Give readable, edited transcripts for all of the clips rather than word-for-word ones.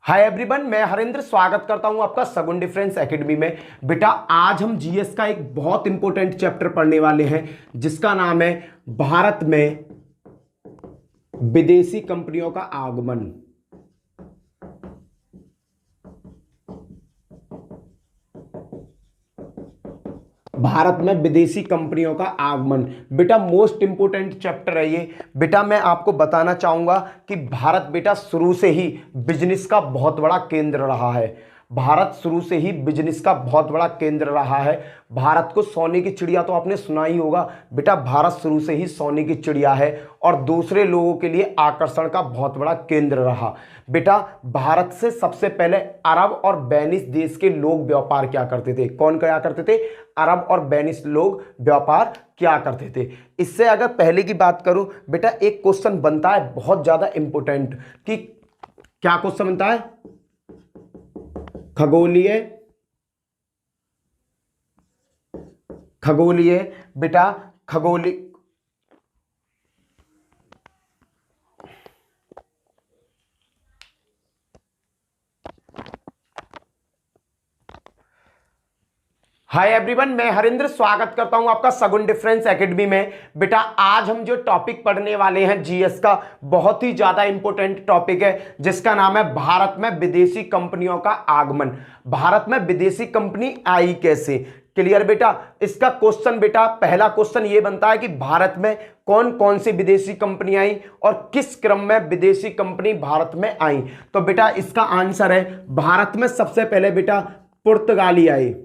Hi everyone, मैं हरेंद्र स्वागत करता हूं आपका सगुन डिफरेंस एकेडमी में। बेटा आज हम जीएस का एक बहुत इंपॉर्टेंट चैप्टर पढ़ने वाले हैं जिसका नाम है भारत में विदेशी कंपनियों का आगमन। भारत में विदेशी कंपनियों का आगमन बेटा मोस्ट इंपोर्टेंट चैप्टर है ये। बेटा मैं आपको बताना चाहूंगा कि भारत बेटा शुरू से ही बिजनेस का बहुत बड़ा केंद्र रहा है। भारत शुरू से ही बिजनेस का बहुत बड़ा केंद्र रहा है। भारत को सोने की चिड़िया तो आपने सुना ही होगा। बेटा भारत शुरू से ही सोने की चिड़िया है और दूसरे लोगों के लिए आकर्षण का बहुत बड़ा केंद्र रहा। बेटा भारत से सबसे पहले अरब और वेनिस देश के लोग व्यापार क्या करते थे? कौन क्या करते थे? अरब और वेनिस लोग व्यापार क्या करते थे। इससे अगर पहले की बात करूं बेटा, एक क्वेश्चन बनता है बहुत ज्यादा इंपॉर्टेंट कि क्या क्वेश्चन बनता है? खगोलीय बेटा खगोलीय हाय एवरीवन, मैं हरेंद्र स्वागत करता हूं आपका सगुन डिफरेंस एकेडमी में। बेटा आज हम जो टॉपिक पढ़ने वाले हैं जीएस का, बहुत ही ज्यादा इंपॉर्टेंट टॉपिक है जिसका नाम है भारत में विदेशी कंपनियों का आगमन। भारत में विदेशी कंपनी आई कैसे? क्लियर बेटा? इसका क्वेश्चन बेटा पहला क्वेश्चन ये बनता है कि भारत में कौन कौन सी विदेशी कंपनी आई और किस क्रम में विदेशी कंपनी भारत में आई। तो बेटा इसका आंसर है भारत में सबसे पहले बेटा पुर्तगाली आए।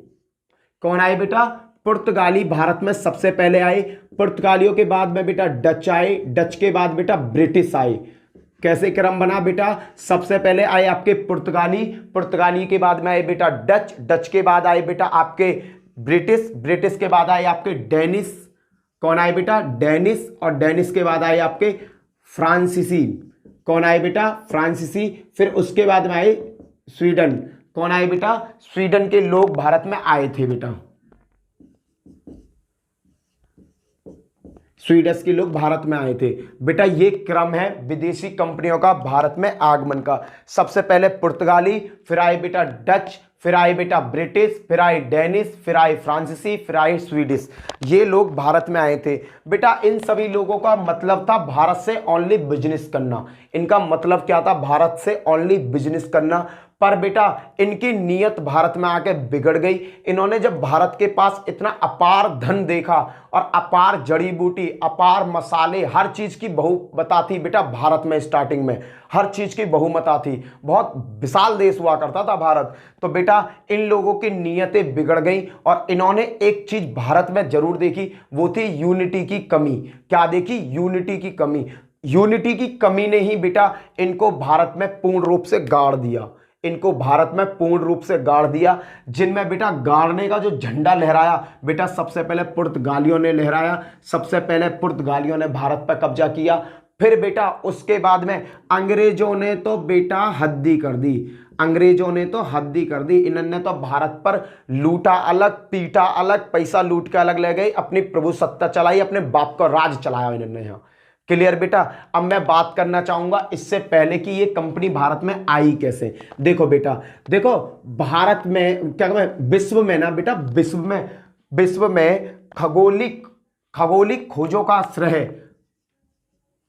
कौन आए बेटा? पुर्तगाली भारत में सबसे पहले आए। पुर्तगालियों के बाद में बेटा डच आए। डच के बाद बेटा ब्रिटिश आए। कैसे क्रम बना बेटा? सबसे पहले आए आपके पुर्तगाली, पुर्तगाली के बाद में आए बेटा डच, डच के बाद आए बेटा आपके ब्रिटिश, ब्रिटिश के बाद आए आपके डेनिश। कौन आए बेटा? डेनिश। और डेनिश के बाद आए आपके फ्रांसीसी। कौन आए बेटा? फ्रांसीसी। फिर उसके बाद में आए स्वीडन। कौन आए बेटा? स्वीडन के लोग भारत में आए थे बेटा। स्वीडिश के लोग भारत में आए थे बेटा। ये क्रम है विदेशी कंपनियों का भारत में आगमन का। सबसे पहले पुर्तगाली, फिर आए बेटा डच, फिर आए बेटा ब्रिटिश, फिर आए डेनिश, फिर आए फ्रांसीसी, फिर आए स्वीडिश। ये लोग भारत में आए थे बेटा। इन सभी लोगों का मतलब था भारत से ओनली बिजनेस करना। इनका मतलब क्या था? भारत से ओनली बिजनेस करना। पर बेटा इनकी नीयत भारत में आके बिगड़ गई। इन्होंने जब भारत के पास इतना अपार धन देखा और अपार जड़ी बूटी, अपार मसाले, हर चीज की बहुमता थी बेटा भारत में। स्टार्टिंग में हर चीज की बहुमता थी। बहुत विशाल देश हुआ करता था भारत। तो बेटा इन लोगों की नीयतें बिगड़ गई और इन्होंने एक चीज भारत में जरूर देखी, वो थी यूनिटी की कमी। क्या देखी? यूनिटी की कमी। यूनिटी की कमी ने ही बेटा इनको भारत में पूर्ण रूप से गाड़ दिया। इनको भारत में पूर्ण रूप से गाड़ दिया। जिनमें बेटा गाड़ने का जो झंडा लहराया बेटा, सबसे पहले पुर्तगालियों ने लहराया। सबसे पहले पुर्तगालियों ने भारत पर कब्जा किया। फिर बेटा उसके बाद में अंग्रेजों ने तो बेटा हद्दी कर दी। अंग्रेजों ने तो हद्दी कर दी। इन्होंने तो भारत पर लूटा अलग, पीटा अलग, पैसा लूट के अलग ले गए, अपनी प्रभुसत्ता चलाई, अपने बाप का राज चलाया इन्होंने यहाँ। क्लियर बेटा? अब मैं बात करना चाहूंगा इससे पहले कि ये कंपनी भारत में आई कैसे। देखो बेटा, देखो भारत में क्या कहते हैं, विश्व में ना बेटा, विश्व में खगोलिक खोजों का श्रेय,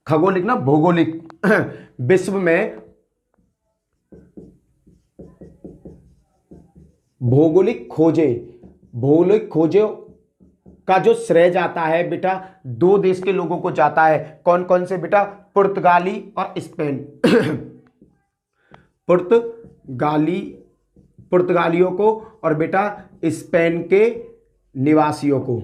खगोलिक ना भौगोलिक विश्व में भौगोलिक खोजे का जो श्रेय जाता है बेटा दो देश के लोगों को जाता है। कौन कौन से बेटा? पुर्तगाली और स्पेन। पुर्तगालियों को और बेटा स्पेन के निवासियों को।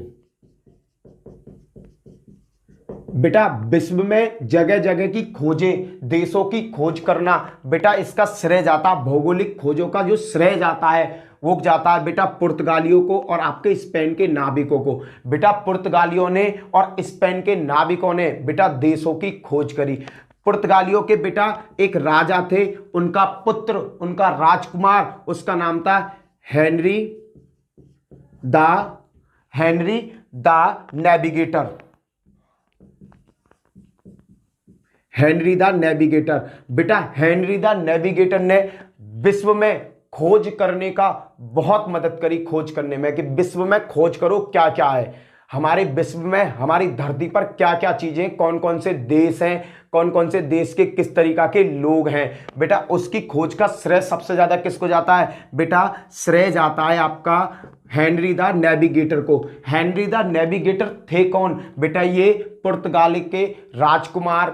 बेटा विश्व में जगह जगह की खोजें, देशों की खोज करना बेटा, इसका श्रेय जाता, भौगोलिक खोजों का जो श्रेय जाता है वो जाता है बेटा पुर्तगालियों को और आपके स्पेन के नाविकों को। बेटा पुर्तगालियों ने और स्पेन के नाविकों ने बेटा देशों की खोज करी। पुर्तगालियों के बेटा एक राजा थे, उनका पुत्र, उनका राजकुमार, उसका नाम था Henry the navigator. Henry the navigator. बेटा हेनरी द नेविगेटर ने विश्व में खोज करने का बहुत मदद करी, खोज करने में, कि विश्व में खोज करो क्या क्या है, हमारे विश्व में, हमारी धरती पर क्या क्या चीजें, कौन कौन से देश हैं, कौन कौन से देश के किस तरीका के लोग हैं। बेटा उसकी खोज का श्रेय सबसे ज्यादा किसको जाता है? बेटा श्रेय जाता है आपका हेनरी द नेविगेटर को। हेनरी द नेविगेटर थे कौन? बेटा ये पुर्तगाली के राजकुमार,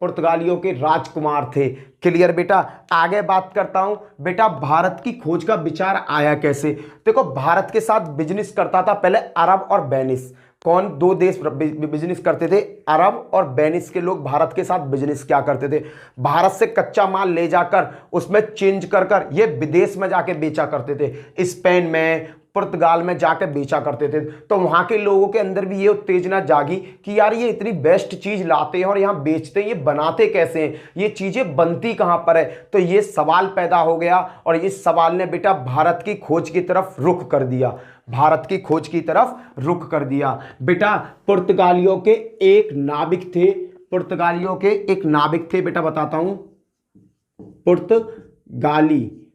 पुर्तगालियों के राजकुमार थे। क्लियर बेटा? आगे बात करता हूं बेटा भारत की खोज का विचार आया कैसे। देखो भारत के साथ बिजनेस करता था पहले अरब और वेनिस। कौन? दो देश बिजनेस करते थे, अरब और वेनिस के लोग भारत के साथ बिजनेस क्या करते थे, भारत से कच्चा माल ले जाकर उसमें चेंज कर कर ये विदेश में जाके बेचा करते थे, स्पेन में, पुर्तगाल में जाकर बेचा करते थे। तो वहां के लोगों के अंदर भी ये उत्तेजना जागी कि यार ये इतनी बेस्ट चीज लाते हैं और यहाँ बेचते हैं, ये बनाते कैसे हैं, ये चीजें बनती कहां पर है। तो ये सवाल पैदा हो गया और इस सवाल ने बेटा भारत की खोज की तरफ रुख कर दिया, भारत की खोज की तरफ रुख कर दिया। बेटा पुर्तगालियों के एक नाविक थे, पुर्तगालियों के एक नाविक थे बेटा, बताता हूं।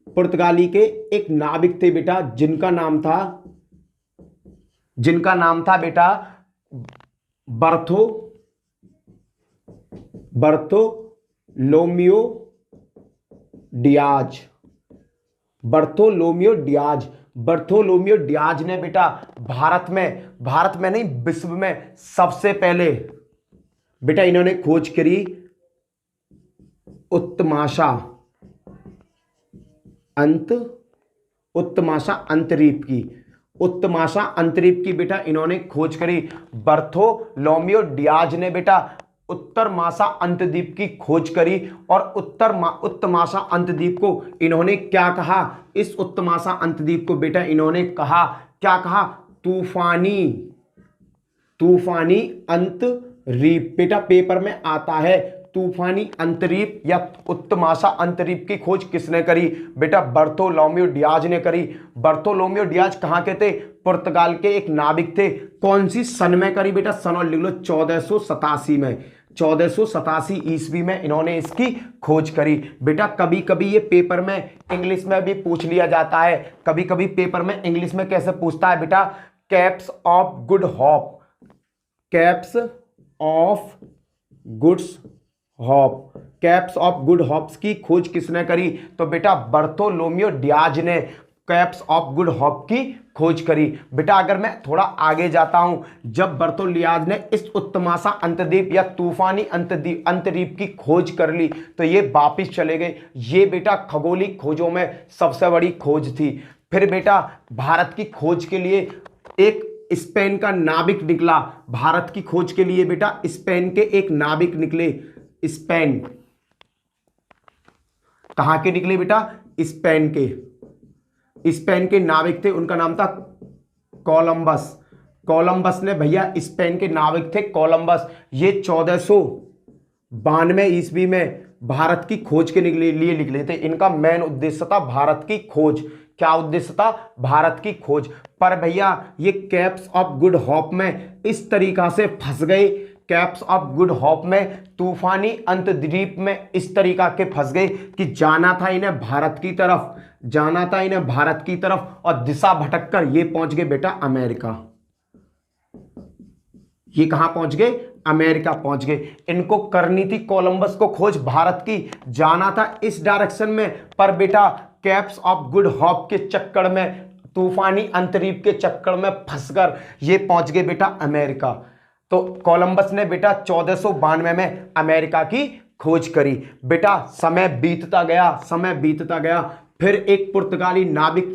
पुर्तगाली के एक नाविक थे बेटा, जिनका नाम था बेटा बर्थोलोमियो डियाज। बर्थोलोमियो डियाज ने बेटा भारत में नहीं विश्व में सबसे पहले बेटा इन्होंने खोज करी उत्तमाशा अंतरीप की बेटा इन्होंने खोज करी। बर्थोलोमियो डियाज ने बेटा उत्तरमाशा अंतद्वीप की खोज करी और उत्तमाशा अंतद्वीप को इन्होंने क्या कहा? इस उत्तमाशा अंतद्वीप को बेटा इन्होंने कहा, क्या कहा? तूफानी अंतरीप। बेटा पेपर में आता है तूफानी अंतरीप या उत्तमाशा अंतरीप की खोज किसने करी? बेटा बर्थोलोमियो डियाज ने करी। बर्थोलोमियो डियाज कहां के थे? पुर्तगाल के एक नाविक थे। कौन सी सन में करी? बेटा सन और लिख लो 1487 में, 1487 ईस्वी में इन्होंने इसकी खोज करी। बेटा कभी कभी ये पेपर में इंग्लिश में भी पूछ लिया जाता है, कभी कभी पेपर में इंग्लिश में कैसे पूछता है बेटा? Caps of good hope, caps of good hopes की खोज किसने करी? तो बेटा बर्थोलोमियो डियाज ने कैप्स ऑफ गुड होप की खोज करी। बेटा अगर मैं थोड़ा आगे जाता हूं, जब बर्थोलियाज ने इस उत्तमाशा अंतद्वीप या तूफानी अंतरीप की खोज कर ली तो ये वापिस चले गए। ये बेटा खगोलिक खोजों में सबसे बड़ी खोज थी। फिर बेटा भारत की खोज के लिए एक स्पेन का नाविक निकला। भारत की खोज के लिए बेटा स्पेन के एक नाविक निकले। स्पेन कहां के निकले बेटा? स्पेन के नाविक थे, उनका नाम था कोलंबस ने भैया स्पेन के नाविक थे कोलंबस। ये 1492 ईस्वी में भारत की खोज के लिए निकले थे। इनका मेन उद्देश्य था भारत की खोज। क्या उद्देश्य था? भारत की खोज। पर भैया ये कैप्स ऑफ गुड होप में इस तरीका से फंस गए, कैप्स ऑफ गुड होप में, तूफानी अंतद्वीप में इस तरीका के फंस गए कि जाना था इन्हें भारत की तरफ और दिशा भटककर ये पहुंच गए बेटा अमेरिका। ये कहां पहुंच गए? अमेरिका पहुंच गए। इनको करनी थी कोलंबस को खोज भारत की, जाना था इस डायरेक्शन में, पर बेटा कैप्स ऑफ गुड होप के चक्कर में, तूफानी अंतरीप के चक्कर में फंसकर ये पहुंच गए बेटा अमेरिका। तो कोलंबस ने बेटा 1492 में अमेरिका की खोज करी। बेटा समय बीतता गया, फिर एक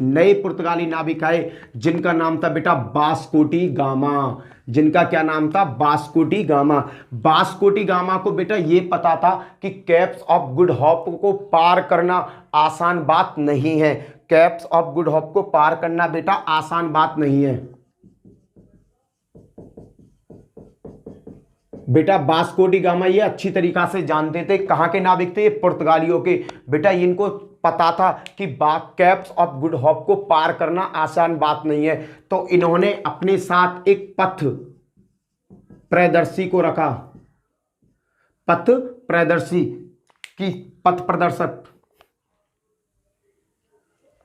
नए पुर्तगाली नाविक आए जिनका नाम था बेटा वास्कोटी गामा। जिनका क्या नाम था? वास्कोटी गामा को बेटा ये पता था कि कैप्स ऑफ गुड होप को पार करना आसान बात नहीं है। कैप्स ऑफ गुड होप को पार करना बेटा आसान बात नहीं है। बेटा वास्को डी गामा ये अच्छी तरीका से जानते थे। कहां के नाविक थे? ये पुर्तगालियों के। बेटा इनको पता था कि कैप्स ऑफ गुड होप को पार करना आसान बात नहीं है, तो इन्होंने अपने साथ एक पथ प्रदर्शी को रखा। पथ प्रदर्शी की पथ प्रदर्शक,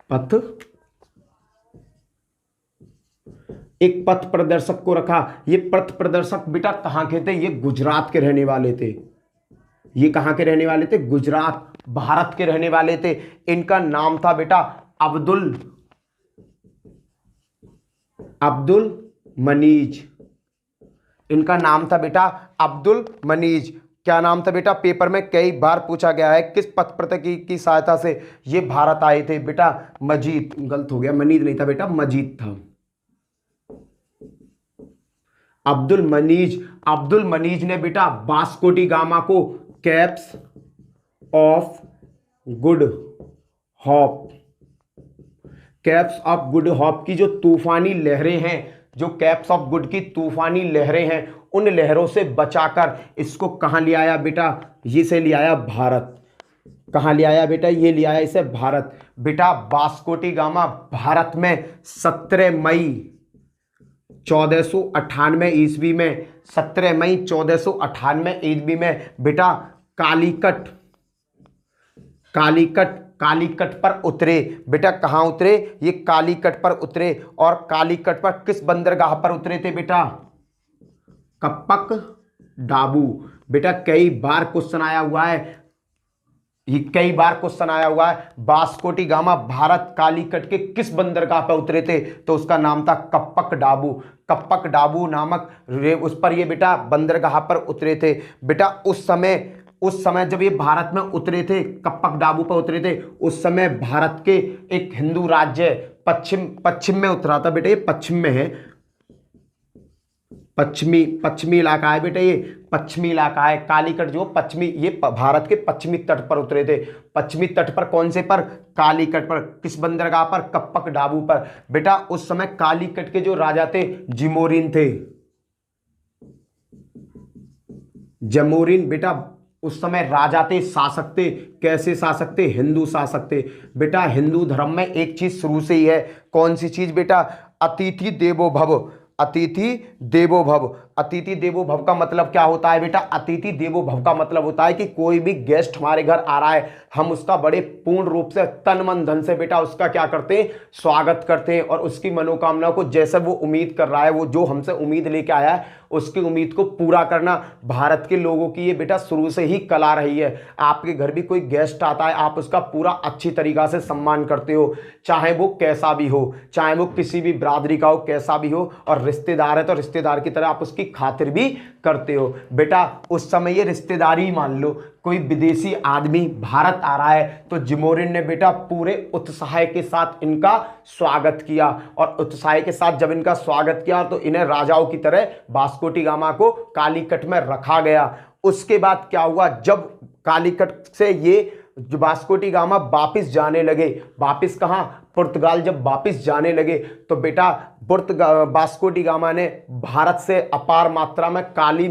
पथ, एक पथ प्रदर्शक को रखा। ये पथ प्रदर्शक बेटा कहां के थे? ये गुजरात के रहने वाले थे। ये कहां के रहने वाले थे? गुजरात, भारत के रहने वाले थे। इनका नाम था बेटा अब्दुल मनीज। इनका नाम था बेटा अब्दुल मनीज। क्या नाम था बेटा? पेपर में कई बार पूछा गया है। किस पथ प्रदर्शक की सहायता से ये भारत आए थे बेटा? मजीद, गलत हो गया, मनीज नहीं था बेटा, मजीद था। अब्दुल मनीज ने बेटा वास्को डी गामा को caps of good hope, caps of good hope की जो तूफानी लहरें हैं, जो कैप्स ऑफ गुड की तूफानी लहरें हैं, उन लहरों से बचाकर इसको कहां ले आया बेटा? ये से ले आया भारत। कहां ले आया बेटा? ये ले आया इसे भारत। बेटा वास्को डी गामा भारत में 17 मई 1498 ईस्वी में, 17 मई 1498 ईस्वी में बेटा कालीकट पर उतरे। बेटा कहां उतरे? ये कालीकट पर उतरे। और कालीकट पर किस बंदरगाह पर उतरे थे बेटा? कप्पक डाबू। बेटा कई बार क्वेश्चन आया हुआ है, ये कई बार क्वेश्चन आया हुआ है। Vasco D gamma Bharat Calicut के किस बंदरगाह पर उतरे थे? तो उसका नाम था कप्पक डाबू। कप्पक डाबू नामक उस पर ये बेटा बंदरगाह पर उतरे थे। बेटा उस समय जब ये भारत में उतरे थे, कप्पक डाबू पर उतरे थे, उस समय भारत के एक हिंदू राज्य पश्चिम में उतरा था बेटा। ये पश्चिम में है, पश्चिमी इलाका है बेटा, ये पश्चिमी इलाका है। कालीकट जो पश्चिमी, ये भारत के पश्चिमी तट पर उतरे थे। पश्चिमी तट पर कौन से पर? कालीकट पर। किस बंदरगाह पर? कप्पक डाबू पर। बेटा उस समय कालीकट के जो राजा थे जमोरिन थे। जमोरिन बेटा उस समय राजा थे, शासक थे। कैसे शासक थे? हिंदू शासक थे। बेटा हिंदू धर्म में एक चीज शुरू से ही है, कौन सी चीज बेटा? अतिथि देवो भव। अतिथि देवो भव। अतिथि देवो भव का मतलब क्या होता है बेटा? अतिथि देवो भव का मतलब होता है कि कोई भी गेस्ट हमारे घर आ रहा है, हम उसका बड़े पूर्ण रूप से तन मन धन से बेटा उसका क्या करते हैं? स्वागत करते हैं। और उसकी मनोकामना को जैसे वो उम्मीद कर रहा है, वो जो हमसे उम्मीद लेके आया है, उसकी उम्मीद को पूरा करना भारत के लोगों की ये बेटा शुरू से ही कला रही है। आपके घर भी कोई गेस्ट आता है, आप उसका पूरा अच्छी तरीका से सम्मान करते हो, चाहे वो कैसा भी हो, चाहे वो किसी भी बिरादरी का हो, कैसा भी हो। और रिश्तेदार है तो रिश्तेदार की तरह आप उसकी खातिर भी करते हो। बेटा उस समय ये रिश्तेदारी मान लो, कोई विदेशी आदमी भारत आ रहा है तो जमोरिन ने बेटा पूरे उत्साह के साथ इनका स्वागत किया। और उत्साह के साथ जब इनका स्वागत किया तो इन्हें राजाओं की तरह वास्को डी गामा को कालीकट में रखा गया। उसके बाद क्या हुआ? जब कालीकट से ये वास्को डी गामा वापिस जाने लगे, वापिस कहां? पुर्तगाल। जब वापिस जाने लगे तो बेटा वास्को डी गामा ने भारत से अपार मात्रा में काली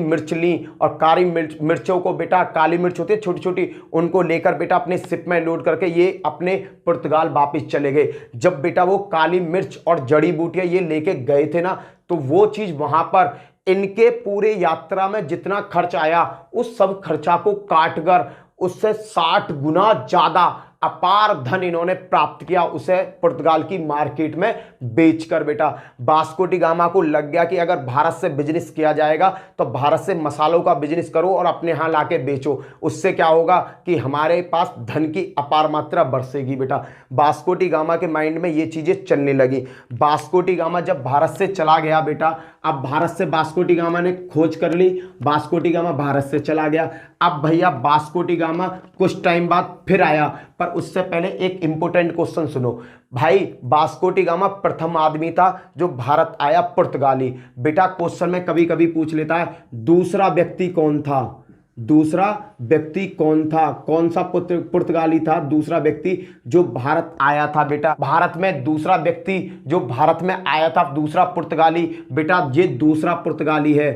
मिर्च ली। और काली मिर्चों को बेटा, काली मिर्च होती है छोटी छोटी, उनको लेकर बेटा अपने शिप में लोड करके ये अपने पुर्तगाल वापिस चले गए। जब बेटा वो काली मिर्च और जड़ी बूटियां ये लेके गए थे ना, तो वो चीज वहां पर इनके पूरे यात्रा में जितना खर्च आया, उस सब खर्चा को काटकर उससे 60 गुना ज्यादा अपार धन इन्होंने प्राप्त किया, उसे पुर्तगाल की मार्केट में बेचकर। बेटा वास्को डी गामा को लग गया कि अगर भारत से बिजनेस किया जाएगा तो भारत से मसालों का बिजनेस करो और अपने यहां लाके बेचो, उससे क्या होगा कि हमारे पास धन की अपार मात्रा बरसेगी। बेटा वास्को डी गामा के माइंड में ये चीजें चलने लगी। वास्को डी गामा जब भारत से चला गया बेटा, अब भारत से वास्को डी गामा ने खोज कर ली, वास्को डी गामा भारत से चला गया। अब भैया वास्को डी गामा कुछ टाइम बाद फिर आया, पर उससे पहले एक इंपॉर्टेंट क्वेश्चन सुनो भाई। वास्को डी गामा प्रथम आदमी था जो भारत आया, पुर्तगाली। बेटा क्वेश्चन में कभी कभी पूछ लेता है दूसरा व्यक्ति कौन था? दूसरा व्यक्ति कौन था? कौन सा पुर्तगाली था दूसरा व्यक्ति जो भारत आया था? बेटा भारत में दूसरा व्यक्ति जो भारत में आया था, दूसरा पुर्तगाली, बेटा ये दूसरा पुर्तगाली है।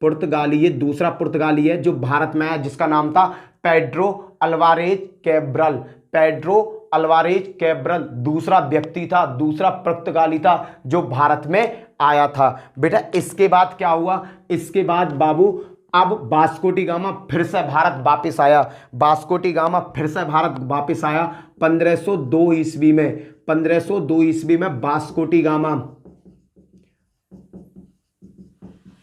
पुर्तगाली, ये दूसरा पुर्तगाली है जो भारत में आया, जिसका नाम था Pedro Alvarez Cabral. Pedro Alvarez Cabral दूसरा व्यक्ति था, दूसरा पुर्तगाली था जो भारत में आया था। बेटा इसके बाद क्या हुआ? इसके बाद बाबू अब वास्को डी गामा फिर से भारत वापस आया, वास्को डी गामा फिर से भारत वापस आया 1502 ईस्वी में, 1502 ईस्वी में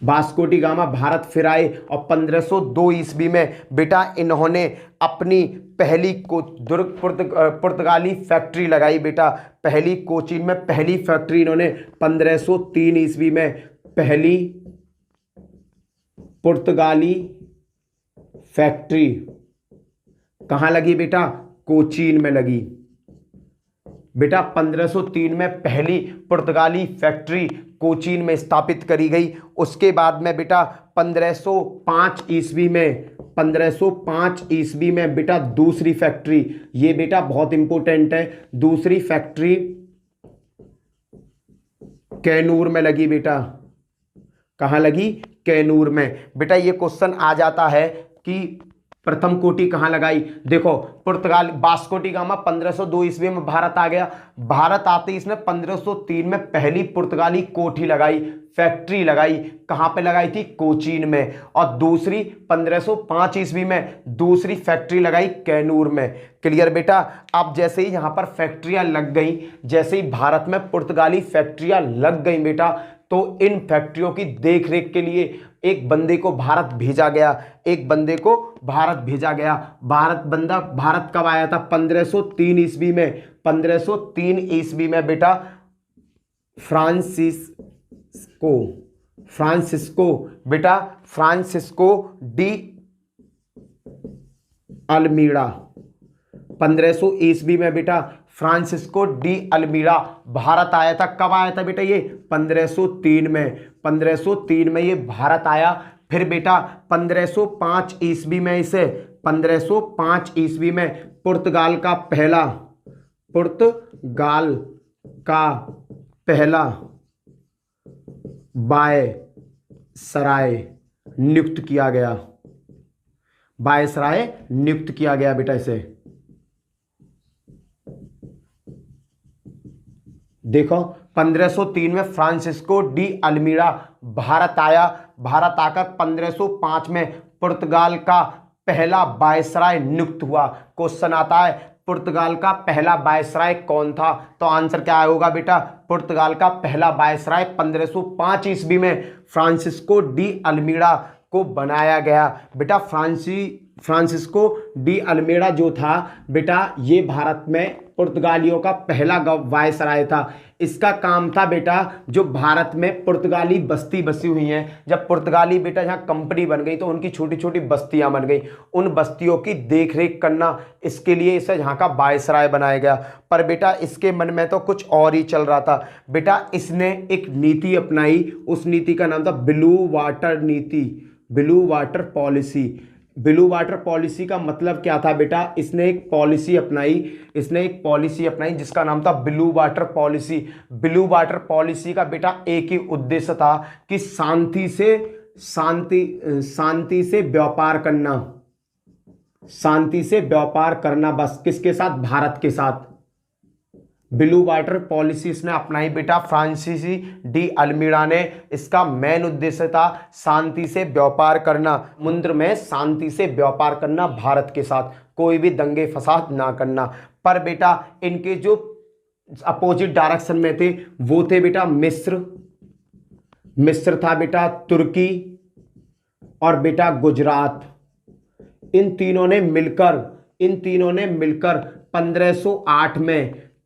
वास्को डी गामा भारत फिर आए और 1502 ईस्वी में बेटा इन्होंने अपनी पहली पुर्तगाली फैक्ट्री लगाई बेटा, पहली कोचीन में पहली फैक्ट्री इन्होंने 1503 ईस्वी में पहली पुर्तगाली फैक्ट्री कहाँ लगी बेटा, कोचीन में लगी बेटा। 1503 में पहली पुर्तगाली फैक्ट्री कोचीन में स्थापित करी गई। उसके बाद में बेटा 1505 ईस्वी में बेटा दूसरी फैक्ट्री, ये बेटा बहुत इंपॉर्टेंट है, दूसरी फैक्ट्री कैनूर में लगी बेटा। कहाँ लगी, कैनूर में। बेटा ये क्वेश्चन आ जाता है कि प्रथम कोठी कहाँ लगाई, देखो पुर्तगाल वास्को डी गामा 1502 ईस्वी में भारत आ गया, भारत आते ही इसने 1503 में पहली पुर्तगाली कोठी लगाई, फैक्ट्री लगाई, कहाँ पे लगाई थी, कोचीन में। और दूसरी 1505 ईस्वी में दूसरी फैक्ट्री लगाई कैनूर में। क्लियर बेटा। अब जैसे ही यहाँ पर फैक्ट्रियां लग गई, जैसे ही भारत में पुर्तगाली फैक्ट्रियां लग गई बेटा, तो इन फैक्ट्रियों की देखरेख के लिए एक बंदे को भारत भेजा गया, भारत कब आया था, 1503 ईस्वी में। 1503 ईस्वी में बेटा फ्रांसिस्को डी अल्मीड़ा, 1500 ईस्वी में बेटा फ्रांसिस्को डी अल्मीड़ा भारत आया था। कब आया था बेटा, ये 1503 में, 1503 में ये भारत आया। फिर बेटा 1505 ईस्वी में इसे 1505 ईस्वी में पुर्तगाल का पहला वायसराय नियुक्त किया गया, बेटा इसे देखो। 1503 में फ्रांसिस्को डी अल्मीड़ा भारत आया, भारत आकर 1505 में पुर्तगाल का पहला वायसराय नियुक्त हुआ। क्वेश्चन आता है पुर्तगाल का पहला वायसराय कौन था, तो आंसर क्या होगा बेटा, पुर्तगाल का पहला वायसराय 1505 ईस्वी में फ्रांसिस्को डी अल्मीड़ा को बनाया गया। बेटा फ्रांसिस्को डी अल्मीड़ा जो था बेटा, ये भारत में पुर्तगालियों का पहला वायसराय था। इसका काम था बेटा, जो भारत में पुर्तगाली बस्ती बसी हुई हैं, जब पुर्तगाली बेटा यहाँ कंपनी बन गई तो उनकी छोटी छोटी बस्तियां बन गई, उन बस्तियों की देखरेख करना, इसके लिए इसे यहाँ का वायसराय बनाया गया। पर बेटा इसके मन में तो कुछ और ही चल रहा था। बेटा इसने एक नीति अपनाई, उस नीति का नाम था ब्लू वाटर नीति, blue water policy. Blue water policy का मतलब क्या था बेटा, इसने एक पॉलिसी अपनाई जिसका नाम था blue water policy. Blue water policy का बेटा एक ही उद्देश्य था कि शांति से व्यापार करना, बस किसके साथ, भारत के साथ। ब्लू वाटर पॉलिसी इसने अपनाई बेटा फ्रांसीसी डी अल्मीड़ा ने। इसका मेन उद्देश्य था शांति से व्यापार करना, समुद्र में शांति से व्यापार करना भारत के साथ, कोई भी दंगे फसाद ना करना। पर बेटा इनके जो अपोजिट डायरेक्शन में थे वो थे बेटा मिस्र था बेटा, तुर्की और बेटा गुजरात। इन तीनों ने मिलकर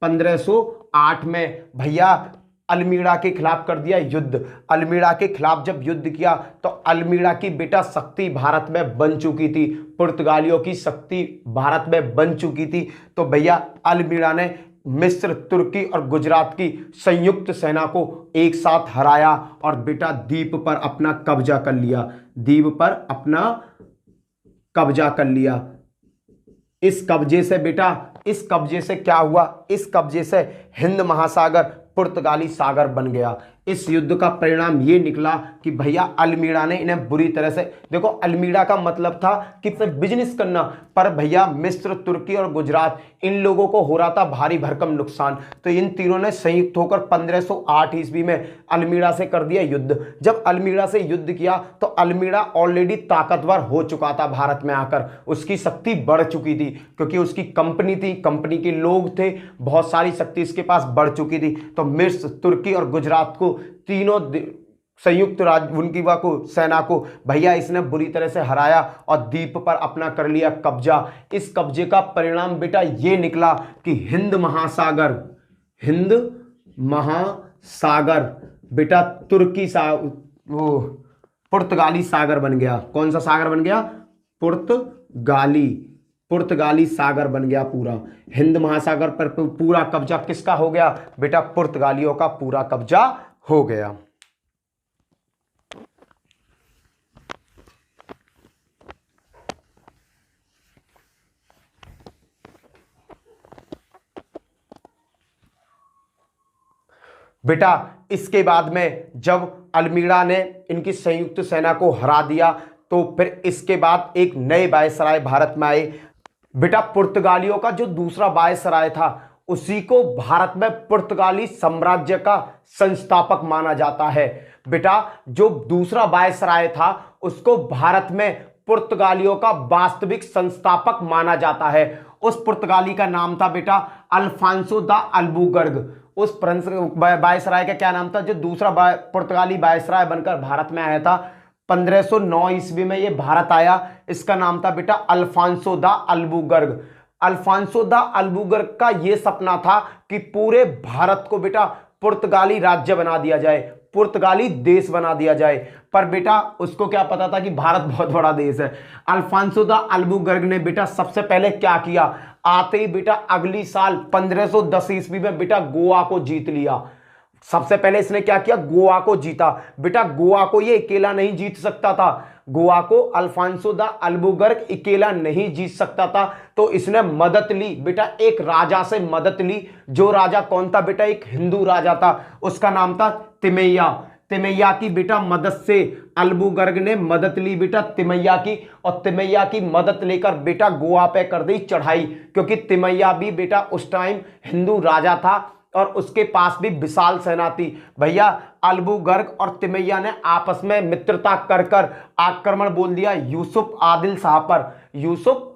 1508 में भैया अल्मीड़ा के खिलाफ कर दिया युद्ध। अल्मीड़ा के खिलाफ जब युद्ध किया तो अल्मीड़ा की बेटा शक्ति भारत में बन चुकी थी, पुर्तगालियों की शक्ति भारत में बन चुकी थी। तो भैया अल्मीड़ा ने मिस्र, तुर्की और गुजरात की संयुक्त सेना को एक साथ हराया और बेटा द्वीप पर अपना कब्जा कर लिया। इस कब्जे से क्या हुआ, इस कब्जे से हिंद महासागर पुर्तगाली सागर बन गया। इस युद्ध का परिणाम ये निकला कि भैया अल्मीड़ा ने इन्हें बुरी तरह से, देखो अल्मीड़ा का मतलब था कि सिर्फ बिजनेस करना, पर भैया मिस्र, तुर्की और गुजरात, इन लोगों को हो रहा था भारी भरकम नुकसान। तो इन तीनों ने संयुक्त होकर 1508 ईस्वी में अल्मीड़ा से कर दिया युद्ध। जब अल्मीड़ा से युद्ध किया तो अल्मीड़ा ऑलरेडी ताकतवर हो चुका था, भारत में आकर उसकी शक्ति बढ़ चुकी थी, क्योंकि उसकी कंपनी थी, कंपनी के लोग थे, बहुत सारी शक्ति इसके पास बढ़ चुकी थी। तो मिस्र, तुर्की और गुजरात को, तीनों संयुक्त राज्य उनकी को सेना को भैया इसने बुरी तरह से हराया और द्वीप पर अपना कर लिया कब्जा। इस कब्जे का परिणाम बेटा ये निकला कि हिंद महासागर बेटा तुर्की वो पुर्तगाली सागर बन गया। कौन सा सागर बन गया? पुर्तगाली सागर बन गया। पूरा हिंद महासागर पर पूरा कब्जा किसका हो गया बेटा? पुर्तगालियों का पूरा कब्जा हो गया। बेटा इसके बाद में जब अल्मीड़ा ने इनकी संयुक्त सेना को हरा दिया तो फिर इसके बाद एक नए वायसराय भारत में आए। बेटा पुर्तगालियों का जो दूसरा वायसराय था उसी को भारत में पुर्तगाली साम्राज्य का संस्थापक माना जाता है। बेटा जो दूसरा वायसराय था उसको भारत में पुर्तगालियों का वास्तविक संस्थापक माना जाता है। उस पुर्तगाली का नाम था बेटा अल्फांसो दा अल्बुकर्क। उस वायसराय का क्या नाम था? जो दूसरा पुर्तगाली वायसराय बनकर भारत में आया था 1509 ईस्वी में ये भारत आया, इसका नाम था बेटा अल्फांसो दा अल्बुकर्क। अल्फांसो दा अल्बुकर्क का ये सपना था कि पूरे भारत को बेटा पुर्तगाली राज्य बना दिया जाए, पुर्तगाली देश बना दिया जाए। पर बेटा उसको क्या पता था कि भारत बहुत बड़ा देश है। अल्फांसो दा अल्बुकर्क ने बेटा सबसे पहले क्या किया, आते ही बेटा अगली साल 1510 ईस्वी में बेटा गोवा को जीत लिया। सबसे पहले इसने क्या किया? गोवा को जीता। बेटा गोवा को ये अकेला नहीं जीत सकता था, गोवा को अल्फांसो दा अल्बुकर्क अकेला नहीं जीत सकता था, तो इसने मदद ली बेटा, एक राजा से मदद ली। जो राजा कौन था बेटा? एक हिंदू राजा था, उसका नाम था तिमैया। तिमैया की बेटा मदद से अल्बुकर्क ने मदद ली बेटा तिमैया की, और तिमैया की मदद लेकर बेटा गोवा पे कर दी चढ़ाई, क्योंकि तिमैया भी बेटा उस टाइम हिंदू राजा था और उसके पास भी विशाल सेना थी। भैया अल्बुकर्क और तिमैया ने आपस में मित्रता कर कर आक्रमण बोल दिया यूसुफ आदिल शाह पर। यूसुफ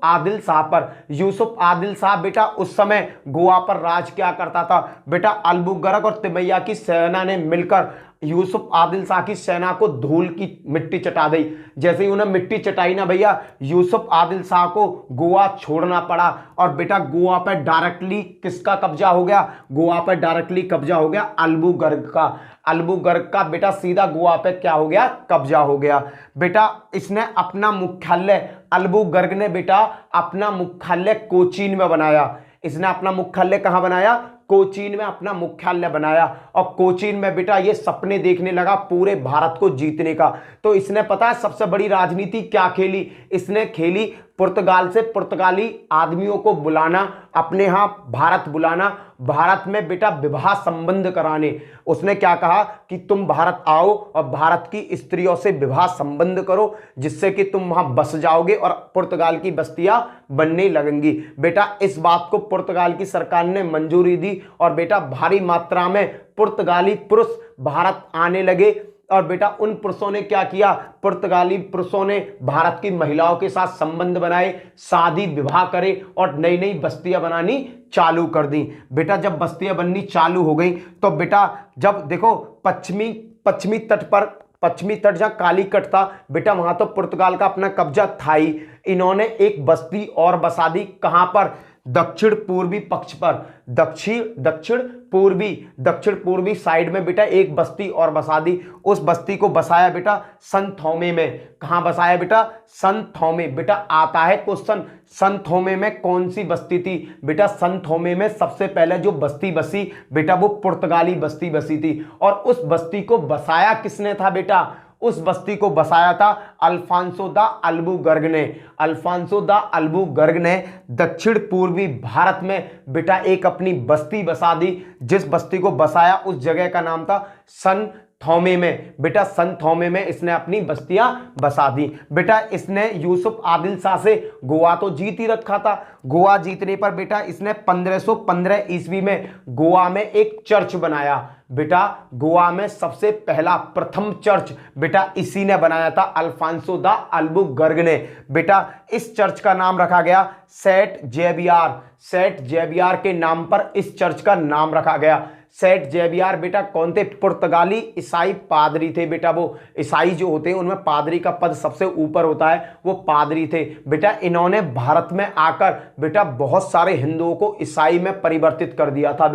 आदिल शाह बेटा उस समय गोवा पर राज क्या करता था बेटा? अल्बुकर्क और तिमैया की सेना ने मिलकर यूसुफ आदिल शाह की सेना को धूल की मिट्टी चटा दी। जैसे ही उन्हें मिट्टी चटाई ना भैया, यूसुफ आदिल शाह को गोवा छोड़ना पड़ा और बेटा गोवा पर डायरेक्टली किसका कब्जा हो गया? गोवा पर डायरेक्टली कब्जा हो गया अल्बुकर्क का। अल्बुकर्क का बेटा सीधा गोवा पे क्या हो गया? कब्जा हो गया। बेटा इसने अपना मुख्यालय, अल्बुकर्क ने बेटा अपना मुख्यालय कोचीन में बनाया। इसने अपना मुख्यालय कहां बनाया? कोचीन में अपना मुख्यालय बनाया। और कोचीन में बेटा ये सपने देखने लगा पूरे भारत को जीतने का। तो इसने पता है सबसे बड़ी राजनीति क्या खेली? इसने खेली पुर्तगाल से पुर्तगाली आदमियों को बुलाना, अपने यहां भारत बुलाना, भारत में बेटा विवाह संबंध कराने। उसने क्या कहा कि तुम भारत आओ और भारत की स्त्रियों से विवाह संबंध करो, जिससे कि तुम वहां बस जाओगे और पुर्तगाल की बस्तियां बनने लगेंगी। बेटा इस बात को पुर्तगाल की सरकार ने मंजूरी दी और बेटा भारी मात्रा में पुर्तगाली पुरुष भारत आने लगे। और बेटा उन पुरुषों ने क्या किया? पुर्तगाली पुरुषों ने भारत की महिलाओं के साथ संबंध बनाए, शादी विवाह करे और नई नई बस्तियां बनानी चालू कर दी। बेटा जब बस्तियां बननी चालू हो गई तो बेटा जब देखो पश्चिमी तट जहां कालीकट था बेटा, वहां तो पुर्तगाल का अपना कब्जा था ही। इन्होंने एक बस्ती और बसा दी। कहां पर? दक्षिण पूर्वी पक्ष पर, दक्षिण पूर्वी साइड में बेटा एक बस्ती और बसा दी। उस बस्ती को बसाया बेटा सन थोमे में। कहां बसाया बेटा? सन थोमे। बेटा आता है क्वेश्चन, सन थोमे में कौन सी बस्ती थी बेटा? सन थोमे में सबसे पहले जो बस्ती बसी बेटा वो पुर्तगाली बस्ती बसी थी। और उस बस्ती को बसाया किसने था बेटा? उस बस्ती को बसाया था अल्फांसो दा अल्बुकर्क ने। अल्फांसो दा अल्बुकर्क ने दक्षिण पूर्वी भारत में बेटा एक अपनी बस्ती बसा दी। जिस बस्ती को बसाया उस जगह का नाम था सन थौमे में, बेटा सन थौमे में इसने अपनी बस्तियां बसा दी। बेटा इसने यूसुफ आदिल शाह से गोवा तो जीत ही रखा था। गोवा जीतने पर बेटा इसने 1515 ईस्वी में गोवा में एक चर्च बनाया। बेटा गोवा में सबसे पहला प्रथम चर्च बेटा इसी ने बनाया था, अल्फांसो द अल्बुकर्क ने। बेटा इस चर्च का नाम रखा गया सेंट जेवियर। सेंट जेवियर के नाम पर इस चर्च का नाम रखा गया। सेंट जेवियर बेटा कौन थे? पुर्तगाली ईसाई पादरी थे। बेटा वो ईसाई जो होते हैं उनमें पादरी का पद सबसे ऊपर होता है, वो पादरी थे। बेटा इन्होंने भारत में आकर बेटा बहुत सारे हिंदुओं को ईसाई में परिवर्तित कर दिया था।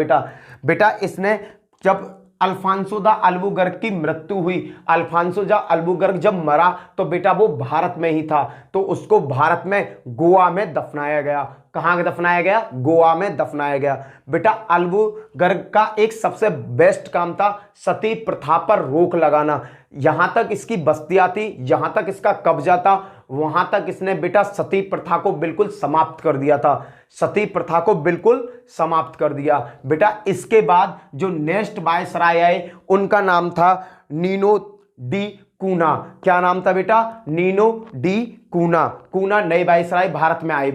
बेटा इसने जब अल्फांसो द अल्बुकर्क की मृत्यु हुई, अल्फांसो द अल्बुकर्क जब मरा तो बेटा वो भारत में ही था, तो उसको भारत में गोवा में दफनाया गया। कहां दफनाया गया? गोवा में दफनाया गया। बेटा अल्बुकर्क का एक सबसे बेस्ट काम था सती प्रथा पर रोक लगाना। यहां तक इसकी बस्तियां थी, जहां तक इसका कब्जा था, वहां तक इसने बेटा सती प्रथा को बिल्कुल समाप्त कर दिया था। सती प्रथा को बिल्कुल समाप्त कर दिया। बेटा इसके बाद जो नेक्स्ट वायसराय आए उनका नाम था नीनो डी कूना। क्या नाम था बेटा? नीनो डी कूना। कूना नए वायसराय भारत में आए।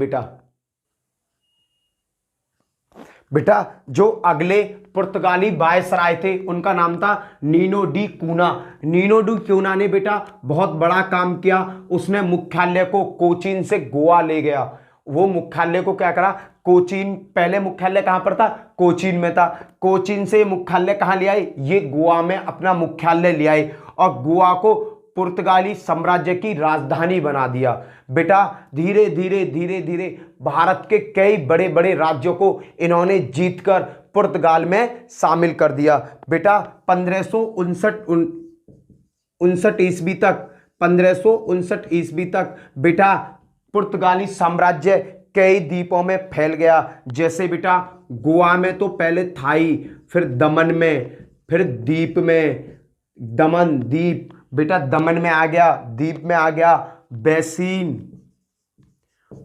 बेटा जो अगले पुर्तगाली वायसराय थे उनका नाम था नीनो डी कूना। नीनो डी कूना ने बेटा बहुत बड़ा काम किया। उसने मुख्यालय को कोचीन से गोवा ले गया। वो मुख्यालय को क्या करा? कोचीन, पहले मुख्यालय कहां पर था? कोचीन में था। कोचीन से मुख्यालय कहां ले आए? ये गोवा में अपना मुख्यालय ले आए और गोवा को पुर्तगाली साम्राज्य की राजधानी बना दिया। बेटा धीरे धीरे भारत के कई बड़े बड़े राज्यों को इन्होंने जीतकर पुर्तगाल में शामिल कर दिया। बेटा 1559 ईस्वी तक, 1559 ईस्वी तक बेटा पुर्तगाली साम्राज्य कई द्वीपों में फैल गया। जैसे बेटा गोवा में तो पहले था ही, फिर दमन में, फिर द्वीप में, दमन द्वीप, बेटा दमन में आ गया, द्वीप में आ गया, बैसीन,